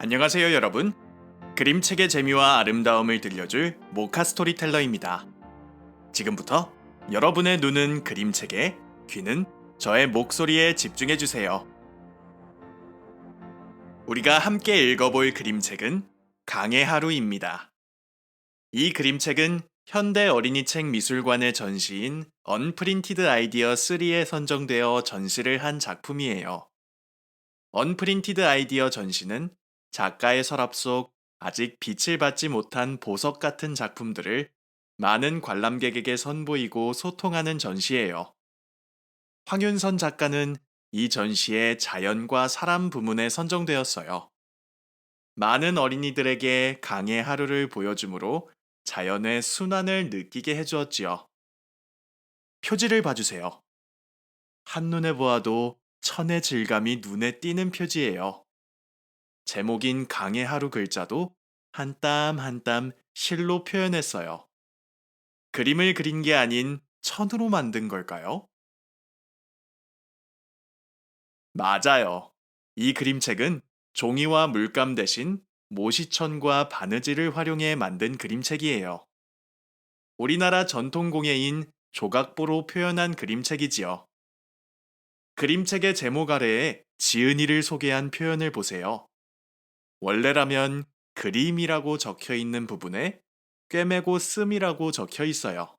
안녕하세요, 여러분. 그림책의 재미와 아름다움을 들려줄 모카 스토리텔러입니다. 지금부터 여러분의 눈은 그림책에, 귀는 저의 목소리에 집중해 주세요. 우리가 함께 읽어볼 그림책은 강의 하루입니다. 이 그림책은 현대 어린이책 미술관의 전시인 언프린티드 아이디어 3에 선정되어 전시를 한 작품이에요. 언프린티드 아이디어 전시는 작가의 서랍 속 아직 빛을 받지 못한 보석 같은 작품들을 많은 관람객에게 선보이고 소통하는 전시예요. 황윤선 작가는 이 전시에 자연과 사람 부문에 선정되었어요. 많은 어린이들에게 강의 하루를 보여주므로 자연의 순환을 느끼게 해주었지요. 표지를 봐주세요. 한눈에 보아도 천의 질감이 눈에 띄는 표지예요. 제목인 강의 하루 글자도 한 땀 한 땀 실로 표현했어요. 그림을 그린 게 아닌 천으로 만든 걸까요? 맞아요. 이 그림책은 종이와 물감 대신 모시천과 바느질을 활용해 만든 그림책이에요. 우리나라 전통 공예인 조각보로 표현한 그림책이지요. 그림책의 제목 아래에 지은이를 소개한 표현을 보세요. 원래라면 그림이라고 적혀 있는 부분에 꿰매고 씀이라고 적혀 있어요.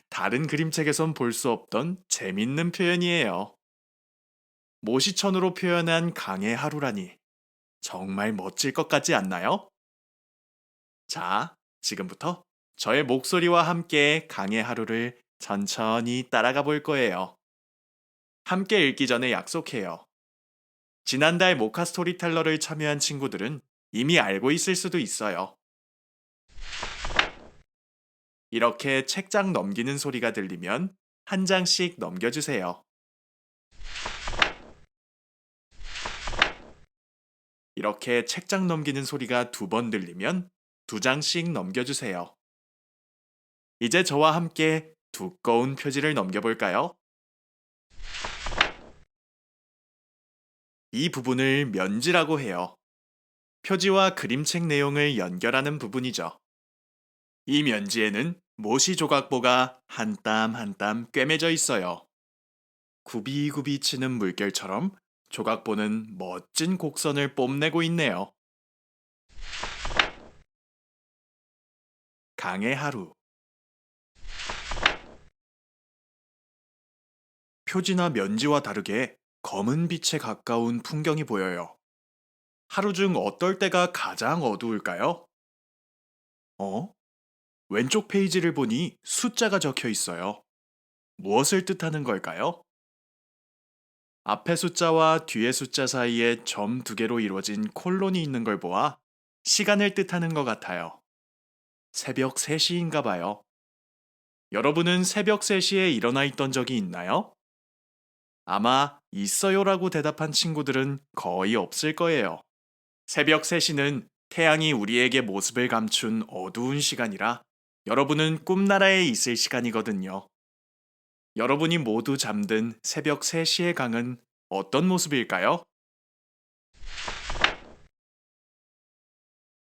다른 그림책에선 볼 수 없던 재밌는 표현이에요. 모시천으로 표현한 강의 하루라니 정말 멋질 것 같지 않나요? 자, 지금부터 저의 목소리와 함께 강의 하루를 천천히 따라가 볼 거예요. 함께 읽기 전에 약속해요. 지난달 모카 스토리텔러를 참여한 친구들은 이미 알고 있을 수도 있어요. 이렇게 책장 넘기는 소리가 들리면 한 장씩 넘겨주세요. 이렇게 책장 넘기는 소리가 두 번 들리면 두 장씩 넘겨주세요. 이제 저와 함께 두꺼운 표지를 넘겨볼까요? 이 부분을 면지라고 해요. 표지와 그림책 내용을 연결하는 부분이죠. 이 면지에는 모시 조각보가 한 땀 한 땀 꿰매져 있어요. 굽이굽이 치는 물결처럼 조각보는 멋진 곡선을 뽐내고 있네요. 강의 하루. 표지나 면지와 다르게 검은 빛에 가까운 풍경이 보여요. 하루 중 어떨 때가 가장 어두울까요? 어? 왼쪽 페이지를 보니 숫자가 적혀 있어요. 무엇을 뜻하는 걸까요? 앞의 숫자와 뒤의 숫자 사이에 점 두 개로 이루어진 콜론이 있는 걸 보아 시간을 뜻하는 것 같아요. 새벽 3시인가 봐요. 여러분은 새벽 3시에 일어나 있던 적이 있나요? 아마 있어요라고 대답한 친구들은 거의 없을 거예요. 새벽 3시는 태양이 우리에게 모습을 감춘 어두운 시간이라 여러분은 꿈나라에 있을 시간이거든요. 여러분이 모두 잠든 새벽 3시의 강은 어떤 모습일까요?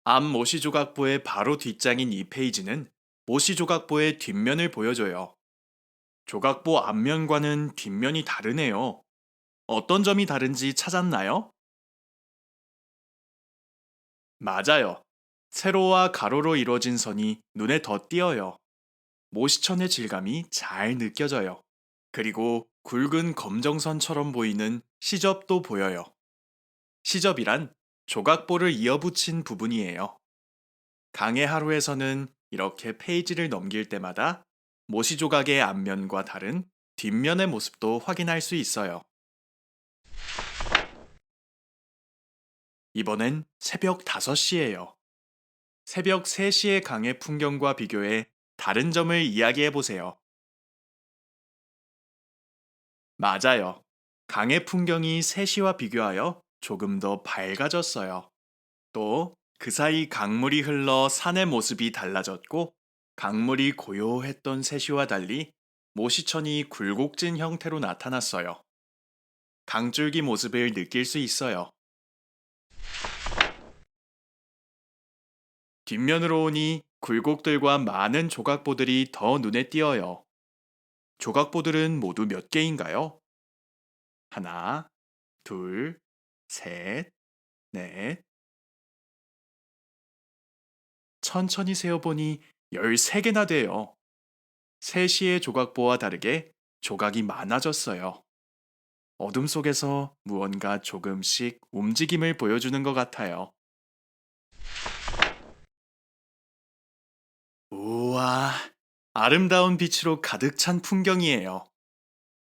앞 모시조각보의 바로 뒷장인 이 페이지는 모시조각보의 뒷면을 보여줘요. 조각보 앞면과는 뒷면이 다르네요. 어떤 점이 다른지 찾았나요? 맞아요. 세로와 가로로 이루어진 선이 눈에 더 띄어요. 모시천의 질감이 잘 느껴져요. 그리고 굵은 검정선처럼 보이는 시접도 보여요. 시접이란 조각보를 이어붙인 부분이에요. 강의 하루에서는 이렇게 페이지를 넘길 때마다 모시조각의 앞면과 다른 뒷면의 모습도 확인할 수 있어요. 이번엔 새벽 5시예요. 새벽 3시의 강의 풍경과 비교해 다른 점을 이야기해 보세요. 맞아요. 강의 풍경이 3시와 비교하여 조금 더 밝아졌어요. 또 그 사이 강물이 흘러 산의 모습이 달라졌고 강물이 고요했던 3시와 달리 모시천이 굴곡진 형태로 나타났어요. 강줄기 모습을 느낄 수 있어요. 뒷면으로 오니 굴곡들과 많은 조각보들이 더 눈에 띄어요. 조각보들은 모두 몇 개인가요? 하나, 둘, 셋, 넷. 천천히 세어보니 13개나 돼요. 3시의 조각보와 다르게 조각이 많아졌어요. 어둠 속에서 무언가 조금씩 움직임을 보여주는 것 같아요. 우와, 아름다운 빛으로 가득 찬 풍경이에요.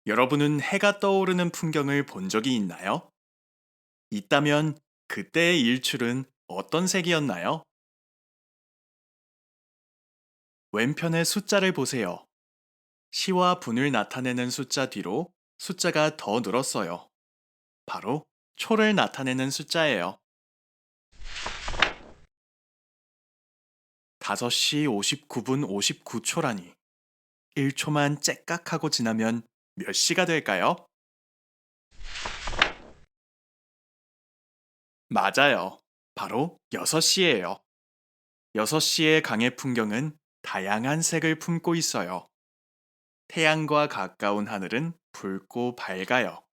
여러분은 해가 떠오르는 풍경을 본 적이 있나요? 있다면 그때의 일출은 어떤 색이었나요? 왼편의 숫자를 보세요. 시와 분을 나타내는 숫자 뒤로 숫자가 더 늘었어요. 바로 초를 나타내는 숫자예요. 5시 59분 59초라니. 1초만 째깍하고 지나면 몇 시가 될까요? 맞아요. 바로 6시예요. 6시의 강의 풍경은 다양한 색을 품고 있어요. 태양과 가까운 하늘은 붉고 밝아요.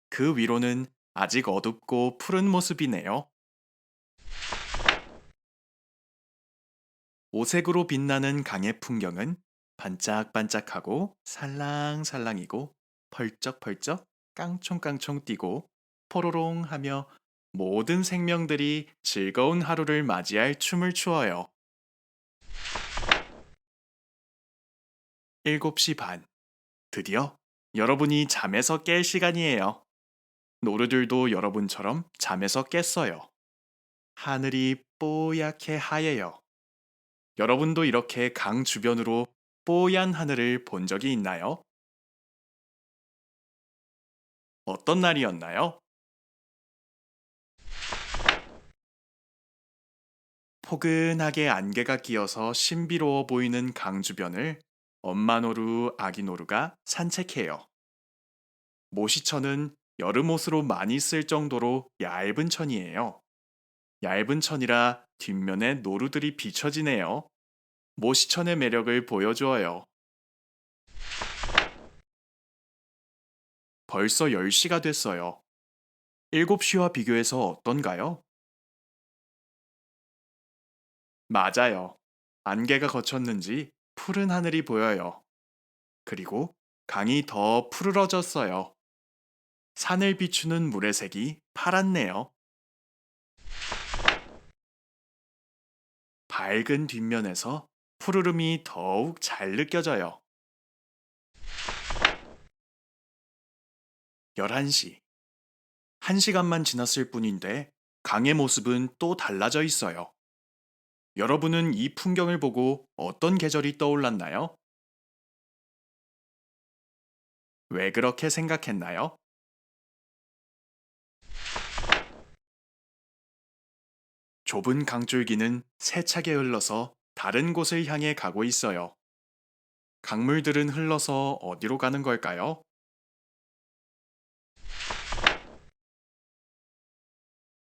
그 위로는 아직 어둡고 푸른 모습이네요. 오색으로 빛나는 강의 풍경은 반짝반짝하고 살랑살랑이고 펄쩍펄쩍 깡총깡총 뛰고 포로롱 하며 모든 생명들이 즐거운 하루를 맞이할 춤을 추어요. 7시 반. 드디어 여러분이 잠에서 깰 시간이에요. 노루들도 여러분처럼 잠에서 깼어요. 하늘이 뽀얗게 하얘요. 여러분도 이렇게 강 주변으로 뽀얀 하늘을 본 적이 있나요? 어떤 날이었나요? 포근하게 안개가 끼어서 신비로워 보이는 강 주변을 엄마 노루, 아기 노루가 산책해요. 모시천은 여름 옷으로 많이 쓸 정도로 얇은 천이에요. 얇은 천이라 뒷면에 노루들이 비춰지네요. 모시천의 매력을 보여주어요. 벌써 10시가 됐어요. 7시와 비교해서 어떤가요? 맞아요. 안개가 걷혔는지 푸른 하늘이 보여요. 그리고 강이 더 푸르러졌어요. 산을 비추는 물의 색이 파랗네요. 밝은 뒷면에서 푸르름이 더욱 잘 느껴져요. 11시. 1시간만 지났을 뿐인데 강의 모습은 또 달라져 있어요. 여러분은 이 풍경을 보고 어떤 계절이 떠올랐나요? 왜 그렇게 생각했나요? 좁은 강줄기는 세차게 흘러서 다른 곳을 향해 가고 있어요. 강물들은 흘러서 어디로 가는 걸까요?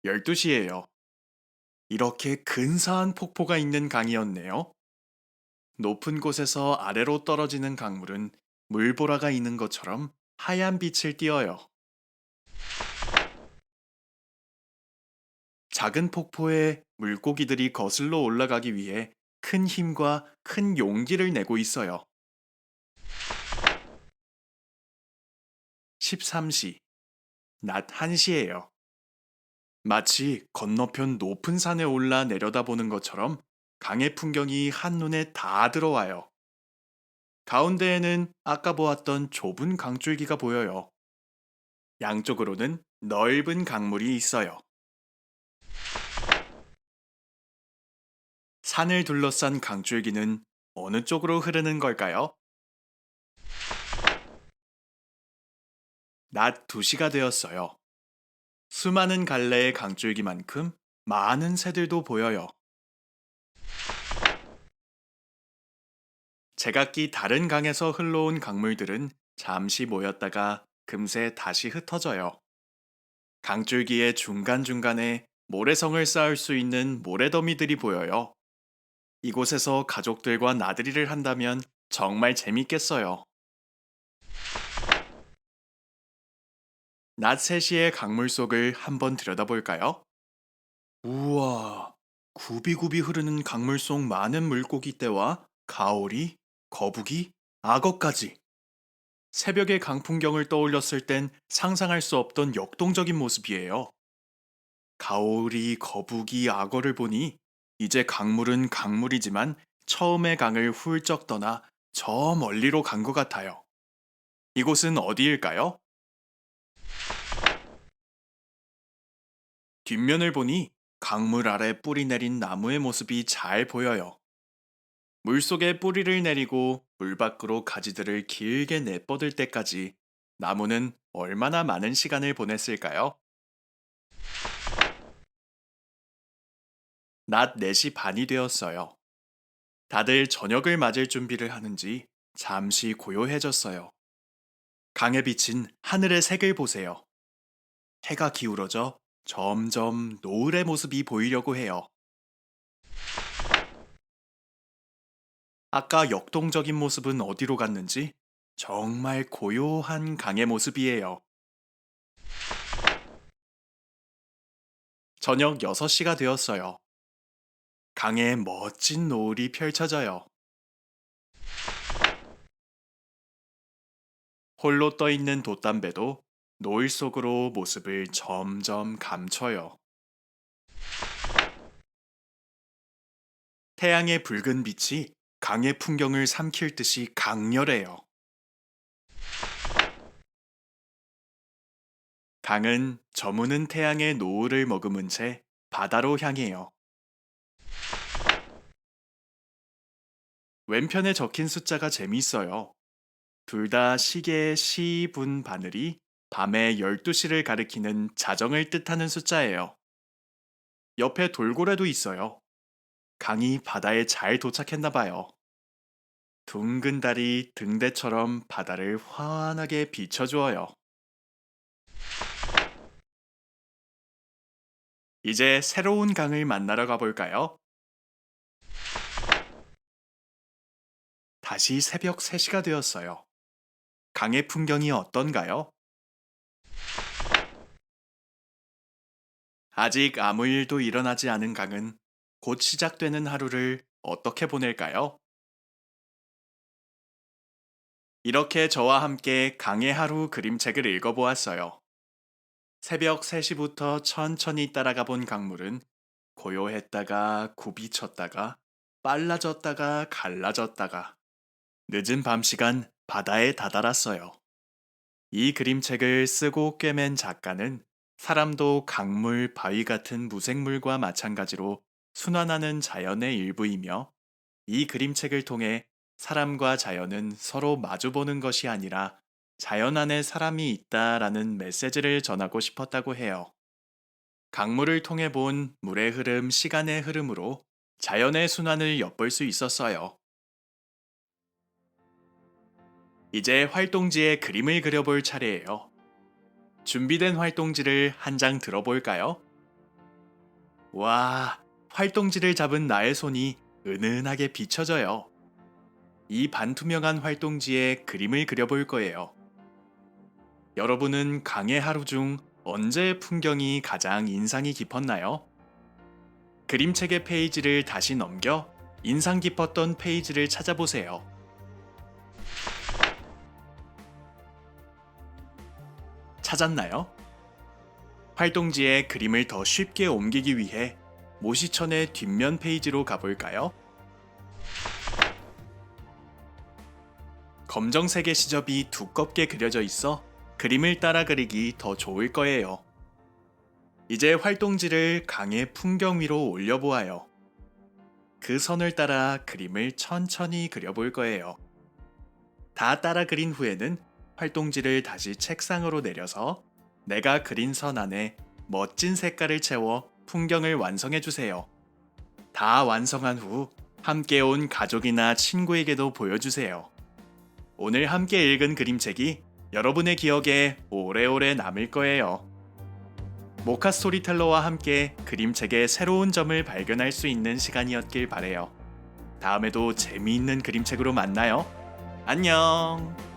12시예요. 이렇게 근사한 폭포가 있는 강이었네요. 높은 곳에서 아래로 떨어지는 강물은 물보라가 있는 것처럼 하얀 빛을 띠어요. 작은 폭포에 물고기들이 거슬러 올라가기 위해 큰 힘과 큰 용기를 내고 있어요. 13시, 낮 1시예요. 마치 건너편 높은 산에 올라 내려다보는 것처럼 강의 풍경이 한눈에 다 들어와요. 가운데에는 아까 보았던 좁은 강줄기가 보여요. 양쪽으로는 넓은 강물이 있어요. 산을 둘러싼 강줄기는 어느 쪽으로 흐르는 걸까요? 낮 2시가 되었어요. 수많은 갈래의 강줄기만큼 많은 새들도 보여요. 제각기 다른 강에서 흘러온 강물들은 잠시 모였다가 금세 다시 흩어져요. 강줄기의 중간중간에 모래성을 쌓을 수 있는 모래더미들이 보여요. 이곳에서 가족들과 나들이를 한다면 정말 재밌겠어요. 낮 3시의 강물 속을 한번 들여다볼까요? 우와, 굽이굽이 흐르는 강물 속 많은 물고기 떼와 가오리, 거북이, 악어까지. 새벽의 강풍경을 떠올렸을 땐 상상할 수 없던 역동적인 모습이에요. 가오리, 거북이, 악어를 보니 이제 강물은 강물이지만 처음의 강을 훌쩍 떠나 저 멀리로 간 것 같아요. 이곳은 어디일까요? 뒷면을 보니 강물 아래 뿌리 내린 나무의 모습이 잘 보여요. 물속에 뿌리를 내리고 물 밖으로 가지들을 길게 내뻗을 때까지 나무는 얼마나 많은 시간을 보냈을까요? 낮 4시 반이 되었어요. 다들 저녁을 맞을 준비를 하는지 잠시 고요해졌어요. 강에 비친 하늘의 색을 보세요. 해가 기울어져 점점 노을의 모습이 보이려고 해요. 아까 역동적인 모습은 어디로 갔는지 정말 고요한 강의 모습이에요. 저녁 6시가 되었어요. 강에 멋진 노을이 펼쳐져요. 홀로 떠 있는 돛담배도 노을 속으로 모습을 점점 감춰요. 태양의 붉은 빛이 강의 풍경을 삼킬 듯이 강렬해요. 강은 저무는 태양의 노을을 머금은 채 바다로 향해요. 왼편에 적힌 숫자가 재미있어요. 둘 다 시계의 시, 분, 바늘이 밤의 12시를 가리키는 자정을 뜻하는 숫자예요. 옆에 돌고래도 있어요. 강이 바다에 잘 도착했나 봐요. 둥근 달이 등대처럼 바다를 환하게 비춰주어요. 이제 새로운 강을 만나러 가볼까요? 다시 새벽 3시가 되었어요. 강의 풍경이 어떤가요? 아직 아무 일도 일어나지 않은 강은 곧 시작되는 하루를 어떻게 보낼까요? 이렇게 저와 함께 강의 하루 그림책을 읽어보았어요. 새벽 3시부터 천천히 따라가 본 강물은 고요했다가 굽이쳤다가 빨라졌다가 갈라졌다가 늦은 밤 시간 바다에 다다랐어요. 이 그림책을 쓰고 꿰맨 작가는 사람도 강물, 바위 같은 무생물과 마찬가지로 순환하는 자연의 일부이며 이 그림책을 통해 사람과 자연은 서로 마주보는 것이 아니라 자연 안에 사람이 있다라는 메시지를 전하고 싶었다고 해요. 강물을 통해 본 물의 흐름, 시간의 흐름으로 자연의 순환을 엿볼 수 있었어요. 이제 활동지에 그림을 그려볼 차례예요. 준비된 활동지를 한 장 들어볼까요? 와, 활동지를 잡은 나의 손이 은은하게 비춰져요. 이 반투명한 활동지에 그림을 그려볼 거예요. 여러분은 강의 하루 중 언제 풍경이 가장 인상이 깊었나요? 그림책의 페이지를 다시 넘겨 인상 깊었던 페이지를 찾아보세요. 찾았나요? 활동지에 그림을 더 쉽게 옮기기 위해 모시천의 뒷면 페이지로 가볼까요? 검정색의 시접이 두껍게 그려져 있어 그림을 따라 그리기 더 좋을 거예요. 이제 활동지를 강의 풍경 위로 올려보아요. 그 선을 따라 그림을 천천히 그려볼 거예요. 다 따라 그린 후에는 활동지를 다시 책상으로 내려서 내가 그린 선 안에 멋진 색깔을 채워 풍경을 완성해 주세요. 다 완성한 후 함께 온 가족이나 친구에게도 보여주세요. 오늘 함께 읽은 그림책이 여러분의 기억에 오래오래 남을 거예요. 모카 스토리텔러와 함께 그림책의 새로운 점을 발견할 수 있는 시간이었길 바래요. 다음에도 재미있는 그림책으로 만나요. 안녕.